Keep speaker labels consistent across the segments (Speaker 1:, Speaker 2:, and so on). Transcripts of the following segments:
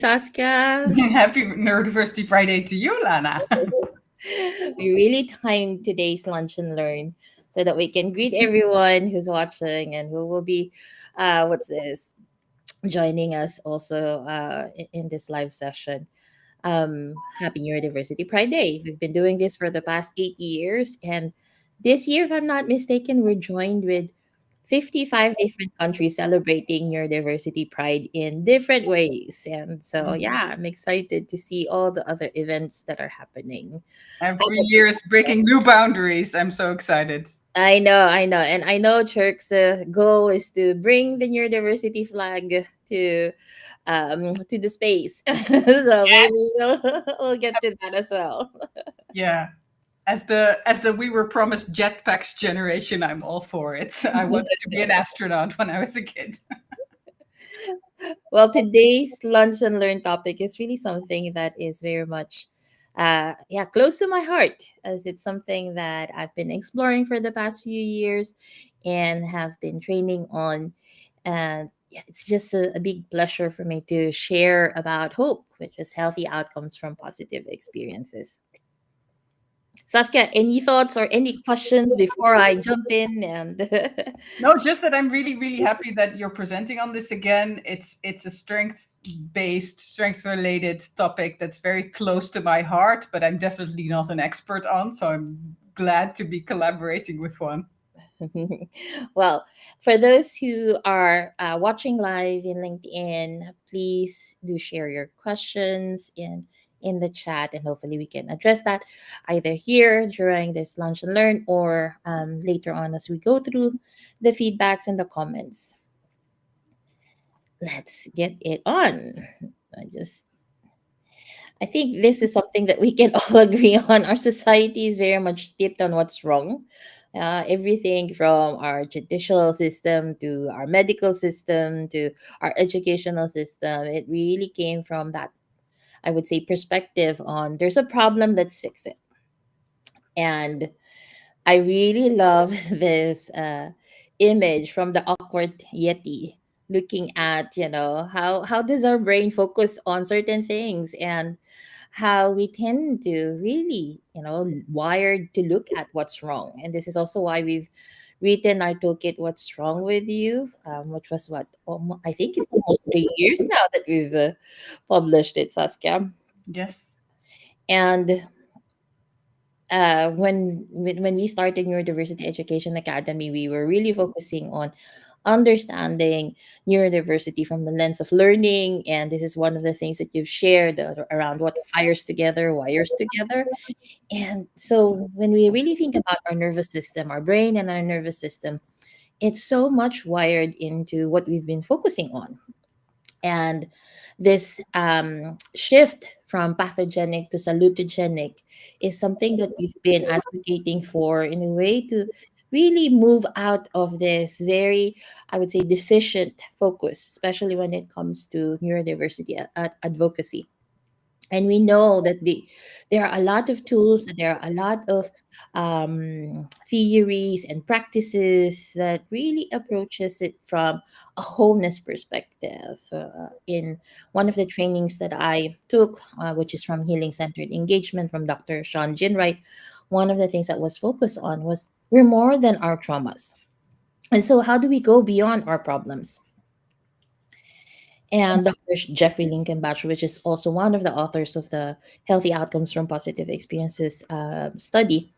Speaker 1: Saskia.
Speaker 2: Happy Neurodiversity Friday to you, Lana.
Speaker 1: We really timed today's lunch and learn so that we can greet everyone who's watching and who will be, what's this, joining us also in this live session. Happy Neurodiversity Pride Day. We've been doing this for the past 8 years. And this year, if I'm not mistaken, we're joined with 55 different countries celebrating neurodiversity pride in different ways. And so, yeah, I'm excited to see all the other events that are happening. How
Speaker 2: Every
Speaker 1: about you?
Speaker 2: year is breaking new boundaries. I'm so excited.
Speaker 1: I know. And I know Turk's goal is to bring the neurodiversity flag to the space. So maybe we'll get to that as well.
Speaker 2: Yeah. As the we were promised jetpacks generation, I'm all for it. I wanted to be an astronaut when I was a kid.
Speaker 1: Well, today's lunch and learn topic is really something that is very much, yeah, close to my heart, as it's something that I've been exploring for the past few years and have been training on. And yeah, it's just a big pleasure for me to share about hope, which is healthy outcomes from positive experiences. Saskia, any thoughts or any questions before I jump in? And
Speaker 2: No, just that I'm really, really happy that you're presenting on this again. It's a strength-based, strength-related topic that's very close to my heart, but I'm definitely not an expert on, so I'm glad to be collaborating with one.
Speaker 1: well, for those who are watching live in LinkedIn, please do share your questions in the chat, and hopefully we can address that either here during this lunch and learn or later on as we go through the feedbacks and the comments. Let's get it on. I just I think this is something that we can all agree on. Our society is very much steeped on what's wrong. Everything from our judicial system to our medical system to our educational system, it really came from that, I would say, perspective on there's a problem, let's fix it. And I really love this image from the awkward Yeti looking at, how does our brain focus on certain things and how we tend to really, wired to look at what's wrong. And this is also why we've written our toolkit, What's Wrong with You, which was I think it's almost 3 years now that we've published it, Saskia.
Speaker 2: Yes.
Speaker 1: And when we started Neurodiversity Education Academy, we were really focusing on understanding neurodiversity from the lens of learning. And this is one of the things that you've shared around what fires together, wires together. And so when we really think about our nervous system, our brain and our nervous system, it's so much wired into what we've been focusing on. And this shift from pathogenic to salutogenic is something that we've been advocating for in a way to really move out of this very, I would say, deficient focus, especially when it comes to neurodiversity advocacy. And we know that there are a lot of tools, there are a lot of theories and practices that really approaches it from a wholeness perspective. In one of the trainings that I took, which is from Healing Centered Engagement from Dr. Sean Jinwright, one of the things that was focused on was we're more than our traumas. And so how do we go beyond our problems? And Dr. Jeffrey Lincoln Batch, which is also one of the authors of the Healthy Outcomes from Positive Experiences study,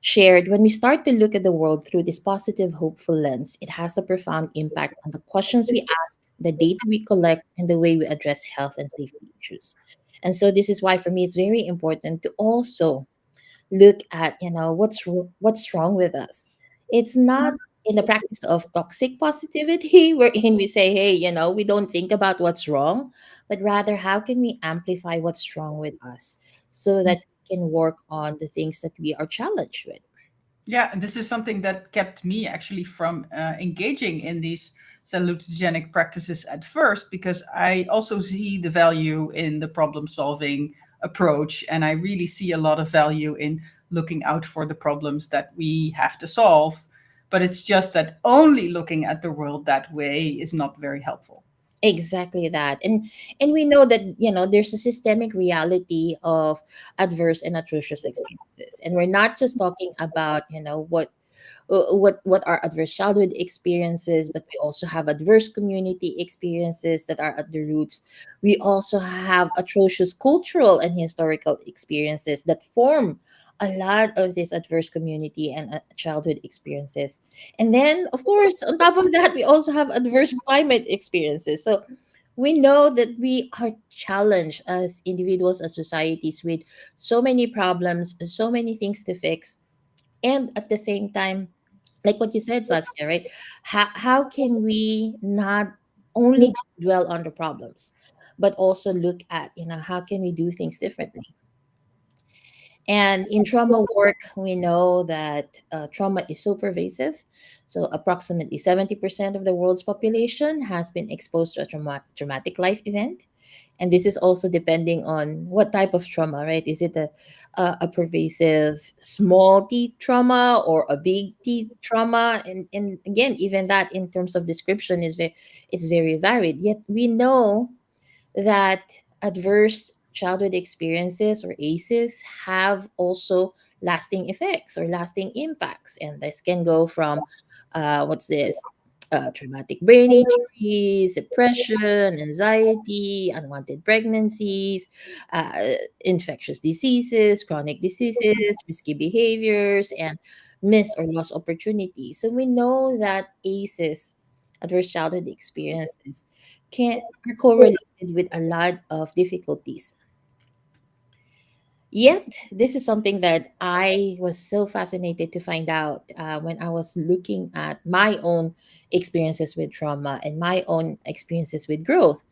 Speaker 1: shared when we start to look at the world through this positive, hopeful lens, it has a profound impact on the questions we ask, the data we collect, and the way we address health and safety issues. And so, this is why for me it's very important to also look at what's wrong with us. It's not in the practice of toxic positivity wherein we say, hey, we don't think about what's wrong, but rather how can we amplify what's wrong with us so that we can work on the things that we are challenged with.
Speaker 2: Yeah, and this is something that kept me actually from engaging in these salutogenic practices at first, because I also see the value in the problem solving approach. And I really see a lot of value in looking out for the problems that we have to solve. But it's just that only looking at the world that way is not very helpful.
Speaker 1: Exactly that. And we know that, there's a systemic reality of adverse and atrocious experiences. And we're not just talking about, what are adverse childhood experiences, but we also have adverse community experiences that are at the roots. We also have atrocious cultural and historical experiences that form a lot of these adverse community and childhood experiences. And then, of course, on top of that, we also have adverse climate experiences. So we know that we are challenged as individuals, as societies, with so many problems, so many things to fix. And at the same time, like what you said, Saskia, right? How can we not only just dwell on the problems, but also look at, how can we do things differently? And in trauma work, we know that trauma is so pervasive. So, approximately 70% of the world's population has been exposed to a traumatic life event. And this is also depending on what type of trauma, right? Is it a pervasive small t trauma or a big t trauma? And again, even that in terms of description it's very varied. Yet we know that adverse childhood experiences or ACEs have also lasting effects or lasting impacts. And this can go from what's this? Traumatic brain injuries, depression, anxiety, unwanted pregnancies, infectious diseases, chronic diseases, risky behaviors, and missed or lost opportunities. So we know that ACEs, adverse childhood experiences, are correlated with a lot of difficulties. Yet, this is something that I was so fascinated to find out when I was looking at my own experiences with trauma and my own experiences with growth.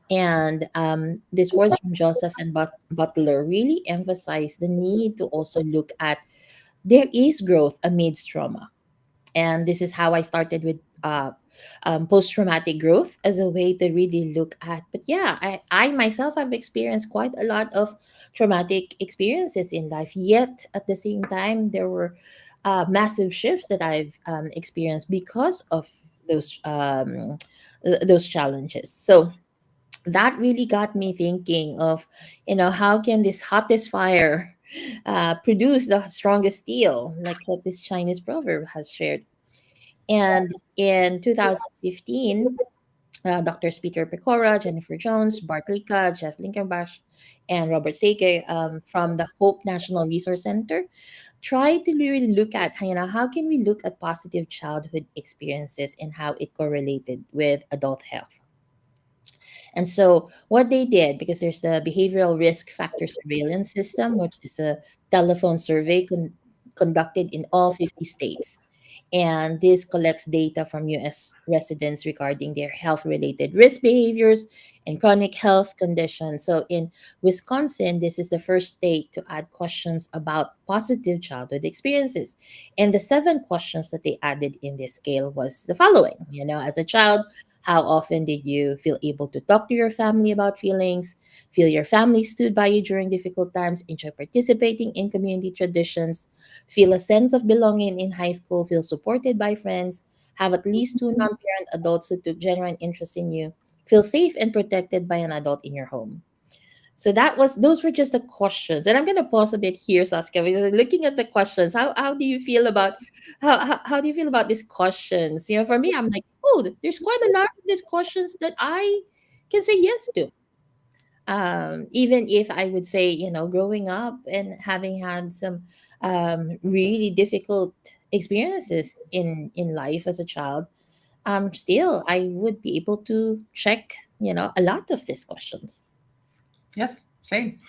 Speaker 1: And this words from Joseph and Butler really emphasize the need to also look at there is growth amidst trauma. And this is how I started with post-traumatic growth as a way to really look at. But yeah, I myself have experienced quite a lot of traumatic experiences in life. Yet at the same time, there were massive shifts that I've experienced because of those those challenges. So that really got me thinking of, how can this hottest fire produce the strongest steel, like what this Chinese proverb has shared. And in 2015, Doctors Peter Pecora, Jennifer Jones, Bart Lika, Jeff Linkenbach, and Robert Sage from the Hope National Resource Center tried to really look at, how can we look at positive childhood experiences and how it correlated with adult health. And so what they did, because there's the behavioral risk factor surveillance system, which is a telephone survey conducted in all 50 states. And this collects data from US residents regarding their health related risk behaviors and chronic health conditions. So in Wisconsin, this is the first state to add questions about positive childhood experiences. And the 7 questions that they added in this scale was the following. As a child, how often did you feel able to talk to your family about feelings? Feel your family stood by you during difficult times? Enjoy participating in community traditions? Feel a sense of belonging in high school? Feel supported by friends? Have at least 2 non-parent adults who took genuine interest in you? Feel safe and protected by an adult in your home? So those were just the questions. And I'm gonna pause a bit here, Saskia, because looking at the questions, how do you feel about how do you feel about these questions? For me, I'm like, oh, there's quite a lot of these questions that I can say yes to. Even if I would say, growing up and having had some really difficult experiences in life as a child, still I would be able to check, a lot of these questions,
Speaker 2: Yes, same.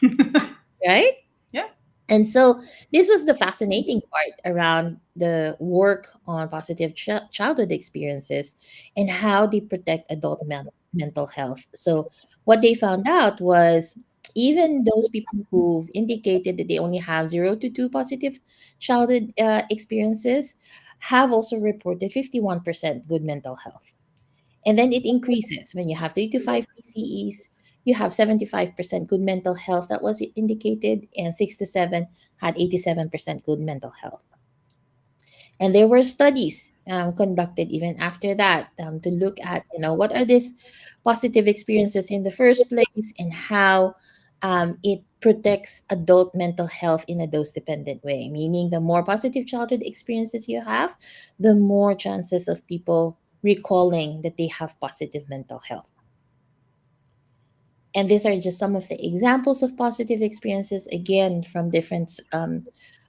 Speaker 1: right?
Speaker 2: Yeah.
Speaker 1: And so this was the fascinating part around the work on positive childhood experiences and how they protect adult mental health. So what they found out was even those people who've indicated that they only have 0 to 2 positive childhood experiences have also reported 51% good mental health. And then it increases when you have 3 to 5 PCEs, you have 75% good mental health that was indicated, and 6 to 7 had 87% good mental health. And there were studies conducted even after that, to look at, what are these positive experiences in the first place, and how it protects adult mental health in a dose dependent way, meaning the more positive childhood experiences you have, the more chances of people recalling that they have positive mental health. And these are just some of the examples of positive experiences, again, from different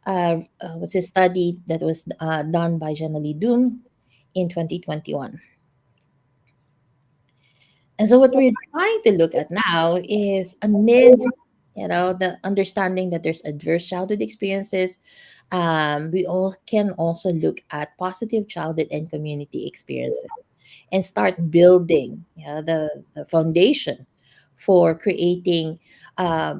Speaker 1: was a study that was done by Janali Doom in 2021. And so what we're trying to look at now is, amidst, the understanding that there's adverse childhood experiences, we all can also look at positive childhood and community experiences, and start building, the foundation for creating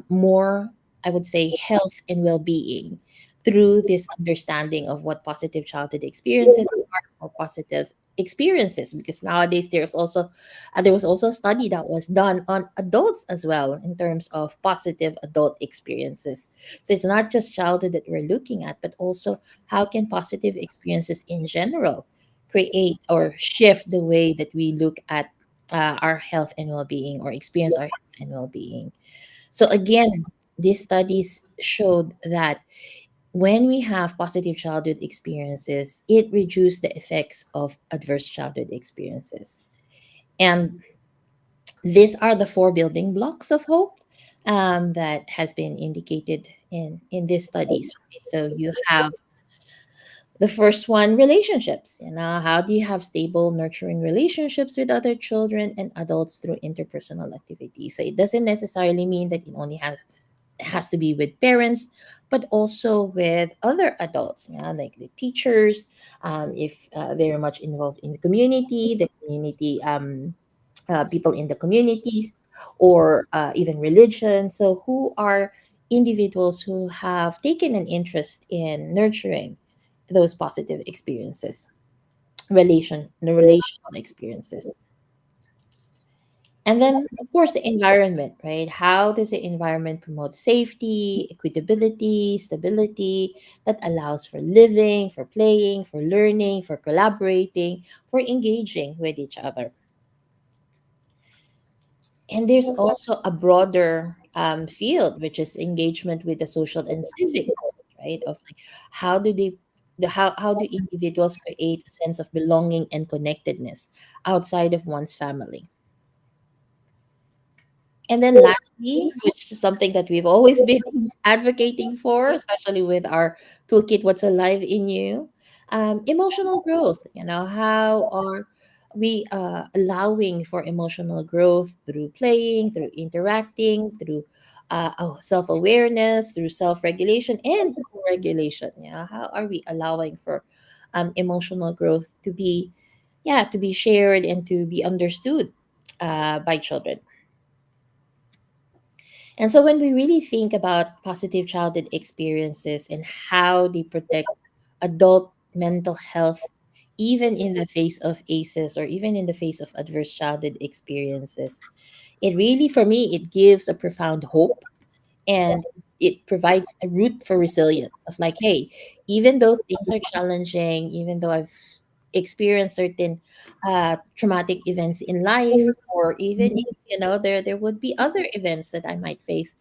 Speaker 1: more, I would say, health and well-being through this understanding of what positive childhood experiences are, or positive experiences. Because nowadays there was also a study that was done on adults as well, in terms of positive adult experiences. So it's not just childhood that we're looking at, but also how can positive experiences in general create or shift the way that we look at our health and well-being, or experience our health and well-being. So again, these studies showed that when we have positive childhood experiences, it reduces the effects of adverse childhood experiences. And these are the four building blocks of hope, that has been indicated in these studies. Right? So you have the first one, relationships. How do you have stable, nurturing relationships with other children and adults through interpersonal activities? So it doesn't necessarily mean that it has to be with parents, but also with other adults, like the teachers, if very much involved in the community, people in the communities, or even religion. So who are individuals who have taken an interest in nurturing those positive experiences, the relational experiences. And then, of course, the environment, right? How does the environment promote safety, equitability, stability that allows for living, for playing, for learning, for collaborating, for engaging with each other? And there's also a broader field, which is engagement with the social and civic world, right? Of like, how do they, how do individuals create a sense of belonging and connectedness outside of one's family? And then lastly, which is something that we've always been advocating for, especially with our toolkit, What's Alive in You, emotional growth. How are we allowing for emotional growth through playing, through interacting, through self awareness, through self regulation and co regulation? How are we allowing for emotional growth to be, to be shared and to be understood by children? And so when we really think about positive childhood experiences and how they protect adult mental health, even in the face of ACEs, or even in the face of adverse childhood experiences, it really, for me, it gives a profound hope, and it provides a root for resilience of like, hey, even though things are challenging, even though I've experienced certain traumatic events in life, or even if, there would be other events that I might face,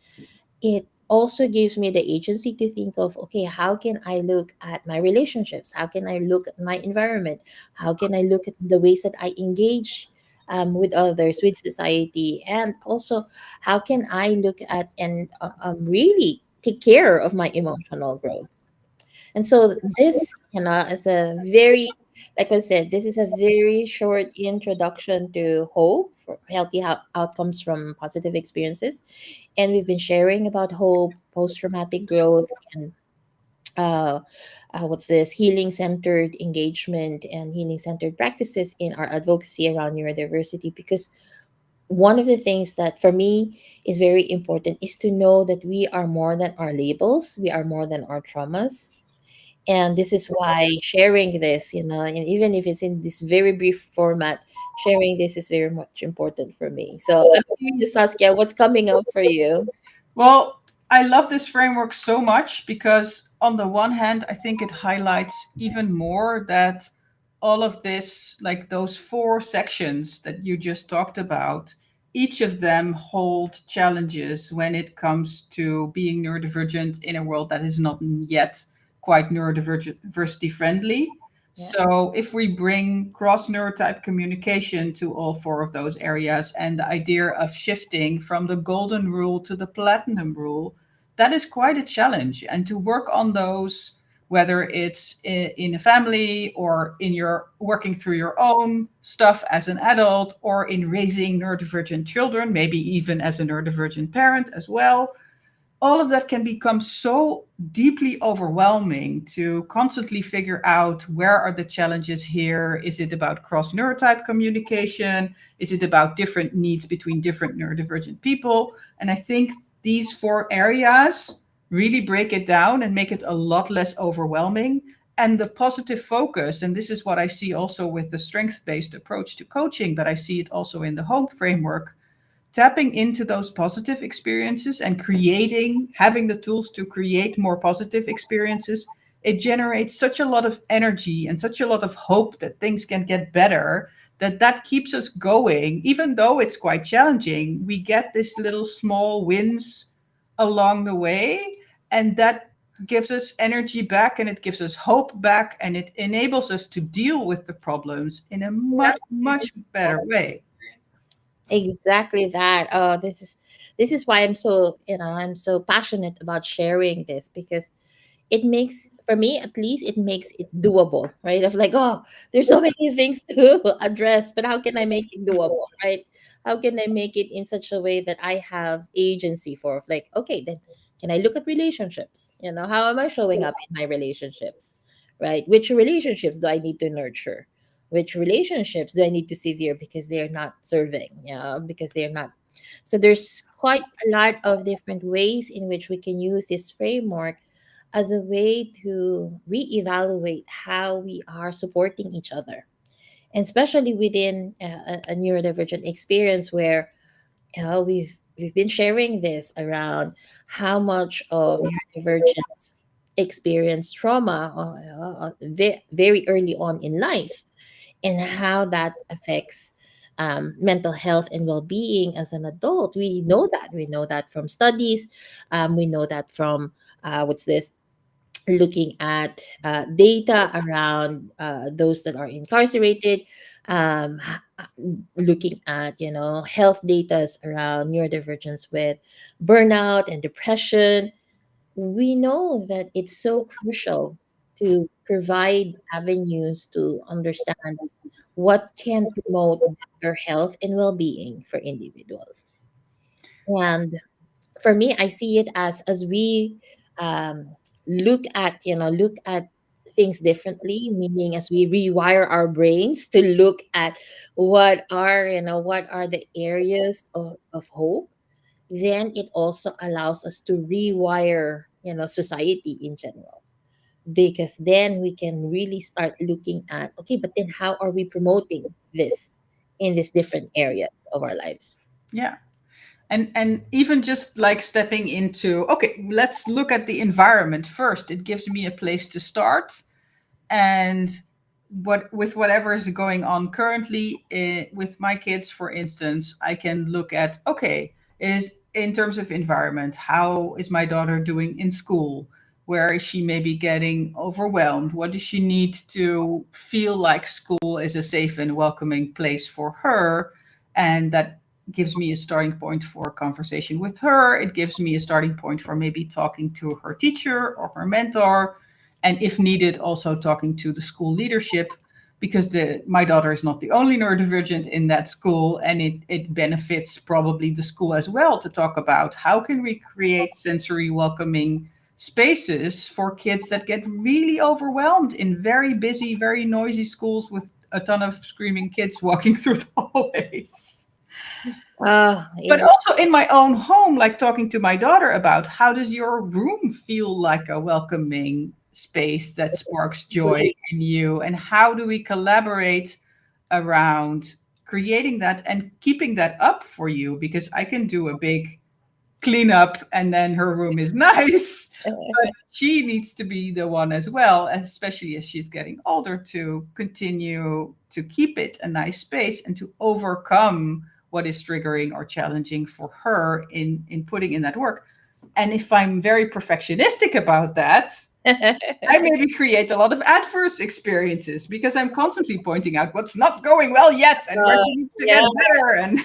Speaker 1: it also gives me the agency to think of, okay, how can I look at my relationships? How can I look at my environment? How can I look at the ways that I engage with others, with society? And also, how can I look at and really take care of my emotional growth? And so this, is a very, like I said, this is a very short introduction to hope for healthy outcomes from positive experiences. And we've been sharing about hope, post-traumatic growth, and uh, what's this, healing centered engagement and healing centered practices in our advocacy around neurodiversity. Because one of the things that for me is very important is to know that we are more than our labels, we are more than our traumas. And this is why sharing this, and even if it's in this very brief format, sharing this is very much important for me. So I'm curious, Saskia, what's coming up for you?
Speaker 2: Well, I love this framework so much because, on the one hand, I think it highlights even more that all of this, like those four sections that you just talked about, each of them hold challenges when it comes to being neurodivergent in a world that is not yet quite neurodiversity friendly.
Speaker 1: Yeah.
Speaker 2: So, if we bring cross neurotype communication to all four of those areas and the idea of shifting from the golden rule to the platinum rule, that is quite a challenge. And to work on those, whether it's in a family or in your working through your own stuff as an adult or in raising neurodivergent children, maybe even as a neurodivergent parent as well, all of that can become so deeply overwhelming to constantly figure out where are the challenges here. Is it about cross neurotype communication? Is it about different needs between different neurodivergent people? And I think these four areas really break it down and make it a lot less overwhelming. And the positive focus, and this is what I see also with the strength based approach to coaching, but I see it also in the HOPE framework, tapping into those positive experiences and creating, having the tools to create more positive experiences, it generates such a lot of energy and such a lot of hope that things can get better, that that keeps us going. Even though it's quite challenging, we get this little small wins along the way, and that gives us energy back and it gives us hope back and it enables us to deal with the problems in a much, much better way.
Speaker 1: Exactly that. Oh, this is why I'm so passionate about sharing this, because it makes, for me at least, it makes it doable, right? Of like, oh, there's so many things to address, but how can I make it doable, right? How can I make it in such a way that I have agency for, of like, okay, then can I look at relationships? How am I showing up in my relationships, right? Which relationships do I need to nurture? Which relationships do I need to sever because they're not serving, because they're not. So there's quite a lot of different ways in which we can use this framework as a way to reevaluate how we are supporting each other, and especially within a neurodivergent experience where we've been sharing this around how much of neurodivergence experience trauma very early on in life, and how that affects mental health and well-being as an adult. We know that from studies. We know that from what's this looking at data around those that are incarcerated, looking at health data around neurodivergence with burnout and depression. We know that it's so crucial to provide avenues to understand what can promote better health and well-being for individuals. And for me, I see it as we um, look at things differently, meaning as we rewire our brains to look at what are the areas of hope, then it also allows us to rewire society in general, because then we can really start looking at, okay, but then how are we promoting this in these different areas of our lives.
Speaker 2: Yeah. And even just like stepping into, okay, let's look at the environment first. It gives me a place to start. And what with whatever is going on currently, with my kids, for instance, I can look at, okay, is in terms of environment, how is my daughter doing in school? Where is she maybe getting overwhelmed? What does she need to feel like school is a safe and welcoming place for her? And that gives me a starting point for a conversation with her. It gives me a starting point for maybe talking to her teacher or her mentor, and if needed, also talking to the school leadership, because the my daughter is not the only neurodivergent in that school, and it benefits probably the school as well to talk about how can we create sensory welcoming spaces for kids that get really overwhelmed in very busy, very noisy schools with a ton of screaming kids walking through the hallways.
Speaker 1: Ah,
Speaker 2: But
Speaker 1: yeah.
Speaker 2: also in my own home, like talking to my daughter about, how does your room feel like a welcoming space that sparks joy in you, and how do we collaborate around creating that and keeping that up for you, because I can do a big clean up and then her room is nice. But she needs to be the one as well, especially as she's getting older, to continue to keep it a nice space and to overcome what is triggering or challenging for her in putting in that work. And if I'm very perfectionistic about that, I maybe create a lot of adverse experiences because I'm constantly pointing out what's not going well yet and where
Speaker 1: Uh,
Speaker 2: she needs to
Speaker 1: yeah,
Speaker 2: get better. And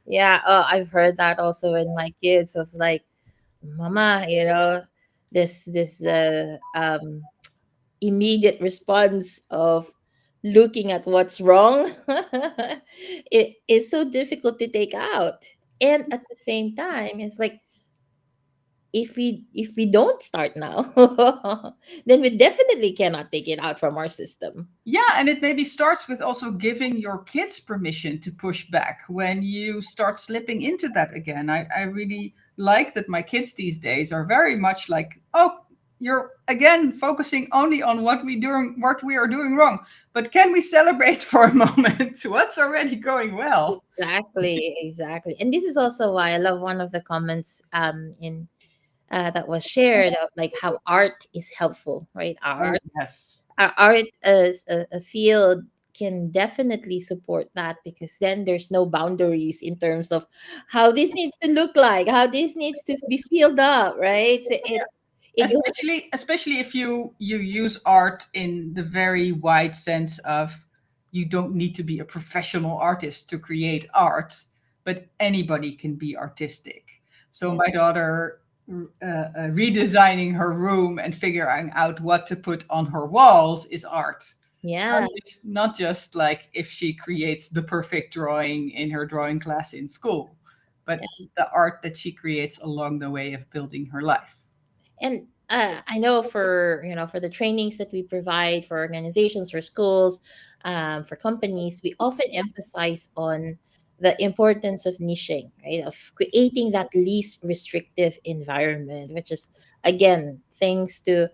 Speaker 1: yeah. I've heard that also in my kids. I was like, Mama, this immediate response of looking at what's wrong, it is so difficult to take out. And at the same time, it's like if we don't start now, then we definitely cannot take it out from our system.
Speaker 2: yeah, and it maybe starts with also giving your kids permission to push back when you start slipping into that again. I really like that my kids these days are very much like, oh, you're again focusing only on what we are doing wrong. But can we celebrate for a moment what's already going well?
Speaker 1: Exactly, exactly. And this is also why I love one of the comments in that was shared of like how art is helpful, right?
Speaker 2: Oh, yes.
Speaker 1: Our art as a field can definitely support that, because then there's no boundaries in terms of how this needs to look like, how this needs to be filled up, right? So it goes.
Speaker 2: Especially if you use art in the very wide sense of you don't need to be a professional artist to create art, but anybody can be artistic. So
Speaker 1: Yeah,
Speaker 2: my daughter redesigning her room and figuring out what to put on her walls is art.
Speaker 1: yeah,
Speaker 2: It's not just like if she creates the perfect drawing in her drawing class in school, but
Speaker 1: yeah.
Speaker 2: the art that she creates along the way of building her life.
Speaker 1: And I know for for the trainings that we provide for organizations, for schools, for companies, we often emphasize on the importance of niching, right? Of creating that least restrictive environment, which is again thanks to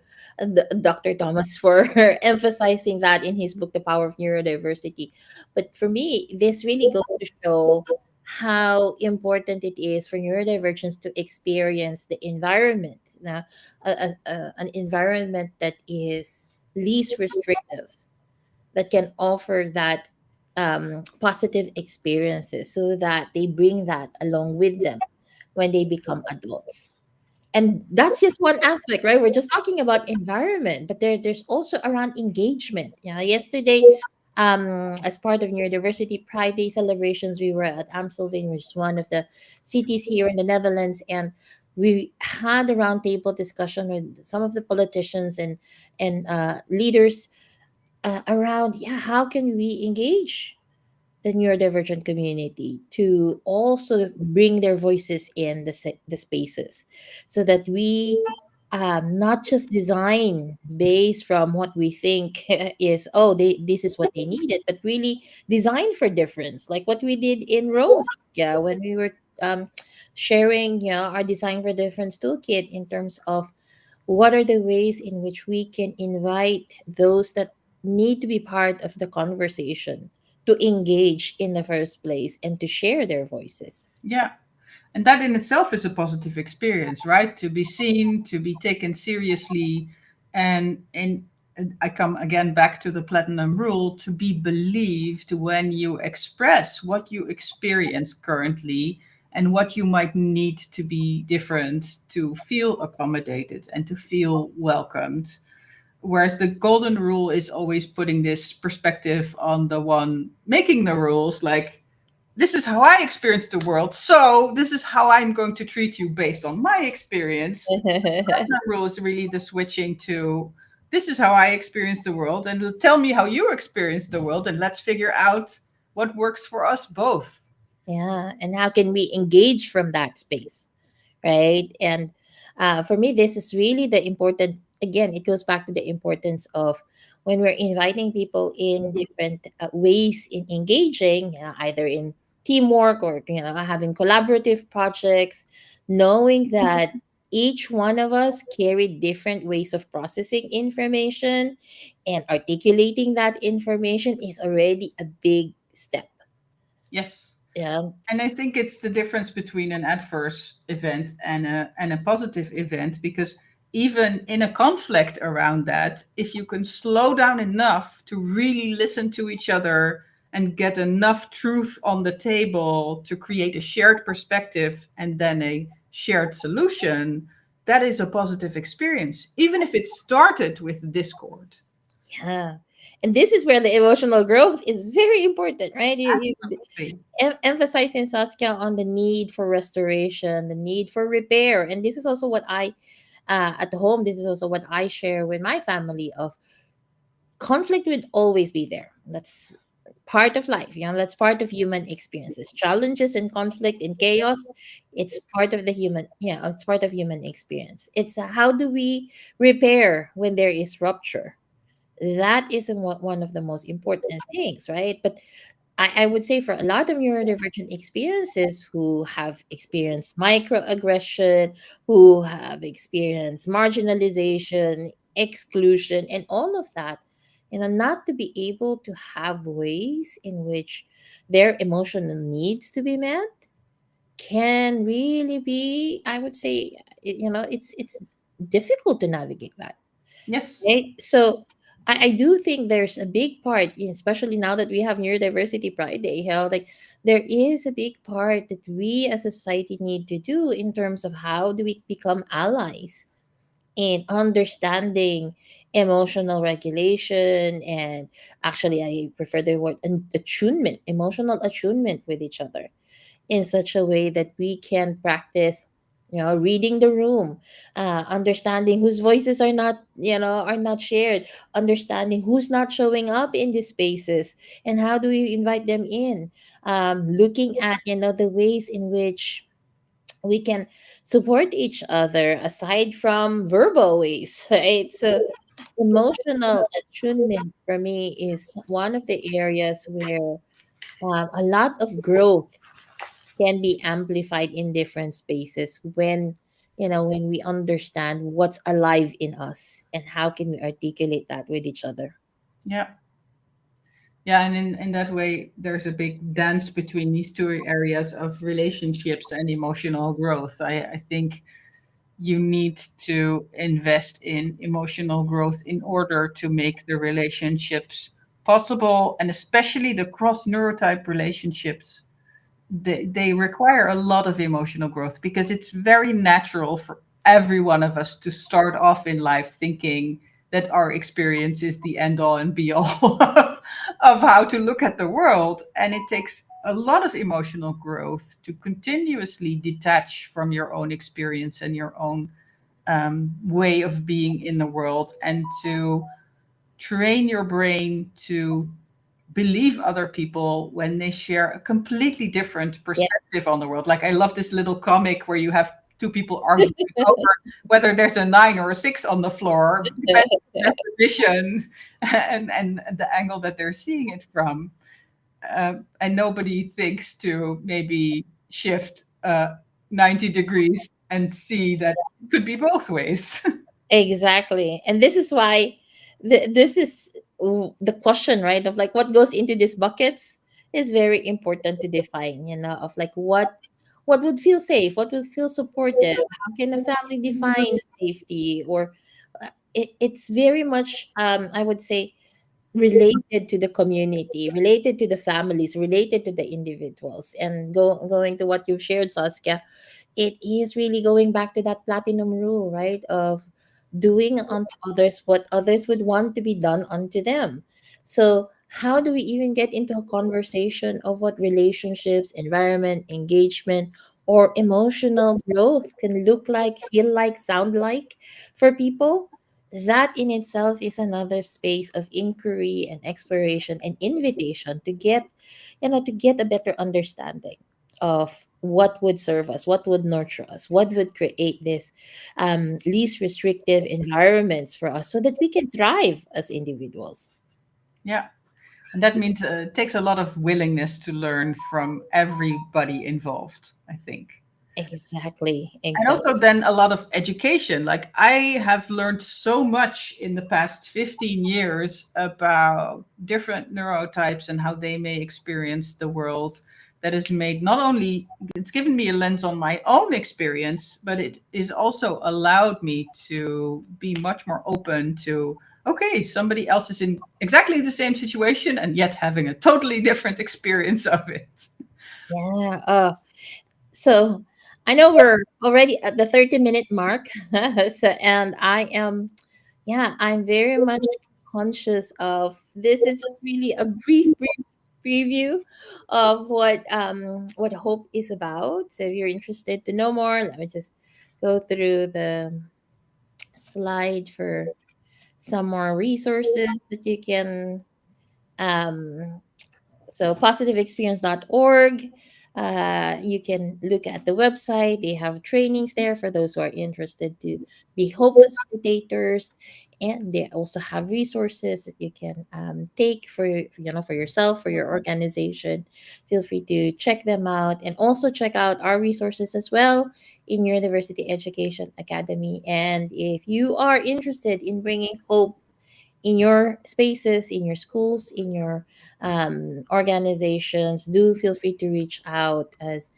Speaker 1: Dr. Thomas for emphasizing that in his book, The Power of Neurodiversity. But for me, this really goes to show how important it is for neurodivergents to experience the environment, an environment that is least restrictive, that can offer that positive experiences, so that they bring that along with them when they become adults. And that's just one aspect, right? We're just talking about environment, but there's also around engagement. Yeah, yesterday, as part of Neurodiversity Pride Day celebrations, we were at Amstelveen, which is one of the cities here in the Netherlands, and we had a roundtable discussion with some of the politicians and leaders around, yeah, how can we engage the neurodivergent community to also bring their voices in the spaces, so that we not just design based from what we think is, oh, this is what they needed, but really design for difference, like what we did in Rose, yeah, when we were sharing, our design for difference toolkit in terms of what are the ways in which we can invite those that need to be part of the conversation to engage in the first place and to share their voices.
Speaker 2: Yeah. And that in itself is a positive experience, right? To be seen, to be taken seriously, and I come again back to the platinum rule, to be believed when you express what you experience currently and what you might need to be different to feel accommodated and to feel welcomed. Whereas the golden rule is always putting this perspective on the one making the rules, like, this is how I experience the world, so this is how I'm going to treat you based on my experience. That rule is really the switching to, this is how I experience the world, and tell me how you experience the world, and let's figure out what works for us both.
Speaker 1: Yeah, and how can we engage from that space, right? And for me, this is really the important. Again, it goes back to the importance of when we're inviting people in different ways in engaging, either in teamwork or having collaborative projects, knowing that each one of us carry different ways of processing information, and articulating that information is already a big step.
Speaker 2: Yes.
Speaker 1: Yeah.
Speaker 2: And I think it's the difference between an adverse event and a positive event, because even in a conflict around that, if you can slow down enough to really listen to each other and get enough truth on the table to create a shared perspective and then a shared solution, that is a positive experience, even if it started with discord.
Speaker 1: Yeah. And this is where the emotional growth is very important, right? You
Speaker 2: Absolutely.
Speaker 1: emphasizing, Saskia, on the need for restoration, the need for repair. And this is also what I, at home, this is also what I share with my family of conflict would always be there. That's part of life. That's part of human experiences. Challenges and conflict and chaos, it's part of the human, it's part of human experience. It's how do we repair when there is rupture? That is one of the most important things, right? But I would say for a lot of neurodivergent experiences who have experienced microaggression, who have experienced marginalization, exclusion, and all of that, not to be able to have ways in which their emotional needs to be met can really be, I would say, it's difficult to navigate that.
Speaker 2: Yes.
Speaker 1: Right? So I do think there's a big part, especially now that we have Neurodiversity Pride Day, like there is a big part that we as a society need to do in terms of how do we become allies in understanding emotional regulation, and actually I prefer the word attunement, emotional attunement with each other in such a way that we can practice, reading the room, understanding whose voices are not shared, understanding who's not showing up in these spaces, and how do we invite them in, looking at the ways in which we can support each other aside from verbal ways. Right? So emotional attunement for me is one of the areas where a lot of growth can be amplified in different spaces when we understand what's alive in us and how can we articulate that with each other.
Speaker 2: Yeah. Yeah, and in that way, there's a big dance between these two areas of relationships and emotional growth. I think you need to invest in emotional growth in order to make the relationships possible, and especially the cross neurotype relationships. They require a lot of emotional growth, because it's very natural for every one of us to start off in life thinking that our experience is the end all and be all of how to look at the world. And it takes a lot of emotional growth to continuously detach from your own experience and your own way of being in the world, and to train your brain to believe other people when they share a completely different
Speaker 1: Yeah.
Speaker 2: perspective on the world. Like, I love this little comic where you have two people arguing over whether there's a 9 or a 6 on the floor, depending on their position and the angle that they're seeing it from. And nobody thinks to maybe shift 90 degrees and see that it could be both ways.
Speaker 1: Exactly. And this is why this is the question, right? Of like what goes into these buckets is very important to define, of like what would feel safe, what would feel supportive, how can a family define safety, or it's very much, I would say, related to the community, related to the families, related to the individuals. And going to what you've shared, Saskia, it is really going back to that platinum rule, right? Of doing unto others what others would want to be done unto them. So, how do we even get into a conversation of what relationships, environment, engagement, or emotional growth can look like, feel like, sound like for people? That in itself is another space of inquiry and exploration and invitation to get a better understanding of what would serve us, what would nurture us, what would create this least restrictive environments for us so that we can thrive as individuals.
Speaker 2: Yeah. And that means it takes a lot of willingness to learn from everybody involved, I think.
Speaker 1: Exactly,
Speaker 2: And
Speaker 1: exactly.
Speaker 2: also then a lot of education. Like, I have learned so much in the past 15 years about different neurotypes and how they may experience the world, that has made not only it's given me a lens on my own experience, but it is also allowed me to be much more open to, okay, somebody else is in exactly the same situation and yet having a totally different experience of it.
Speaker 1: Yeah. So I know we're already at the 30-minute mark. So, and I am, yeah, I'm very much conscious of this is just really a brief preview of what hope is about. So if you're interested to know more, let me just go through the slide for some more resources that you can um so positiveexperience.org. You can look at the website. They have trainings there for those who are interested to be hope facilitators, and they also have resources that you can take for for yourself, for your organization. Feel free to check them out, and also check out our resources as well in your University Education Academy. And if you are interested in bringing hope in your spaces, in your schools, in your organizations, do feel free to reach out. As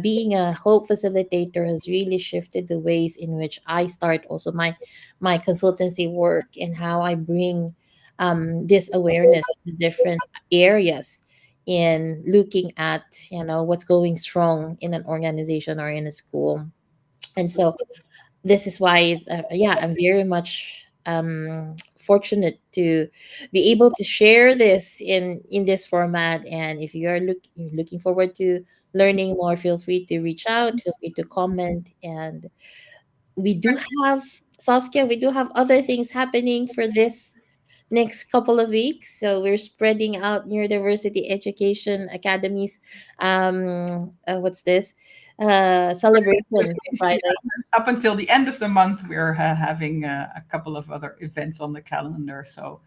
Speaker 1: being a hope facilitator has really shifted the ways in which I start also my consultancy work, and how I bring this awareness to different areas in looking at what's going strong in an organization or in a school. And so this is why yeah, I'm very much fortunate to be able to share this in this format. And if you are looking forward to learning more, feel free to reach out, feel free to comment. And we do have, Saskia, we do have other things happening for this next couple of weeks. So we're spreading out neurodiversity education academies what's this celebration
Speaker 2: Yeah,
Speaker 1: Friday.
Speaker 2: up until the end of the month, we're having a couple of other events on the calendar. So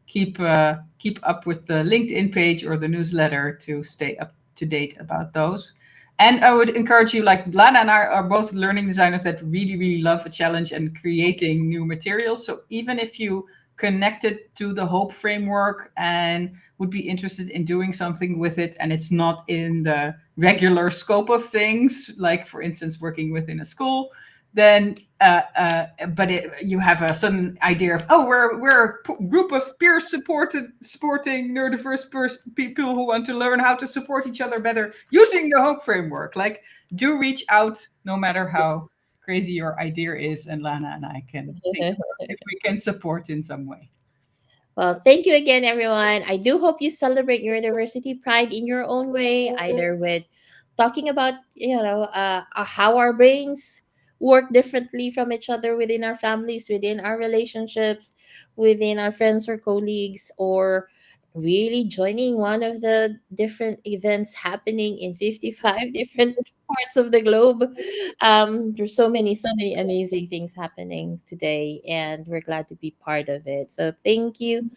Speaker 2: keep up with the LinkedIn page or the newsletter to stay up to date about those. And I would encourage you, like Lana and I are both learning designers that really love a challenge and creating new materials. So even if you connected to the Hope framework and would be interested in doing something with it, and it's not in the regular scope of things, like for instance working within a school, then but you have a sudden idea of, oh, we're a group of peer supporting neurodiverse people who want to learn how to support each other better using the Hope framework. Like, do reach out, no matter how crazy your idea is, and Lana and I can think about if we can support in some way.
Speaker 1: Well, thank you again, everyone. I do hope you celebrate your diversity pride in your own way, either with talking about, how our brains work differently from each other within our families, within our relationships, within our friends or colleagues, or really joining one of the different events happening in 55 different parts of the globe. There's so many amazing things happening today, and we're glad to be part of it. So thank you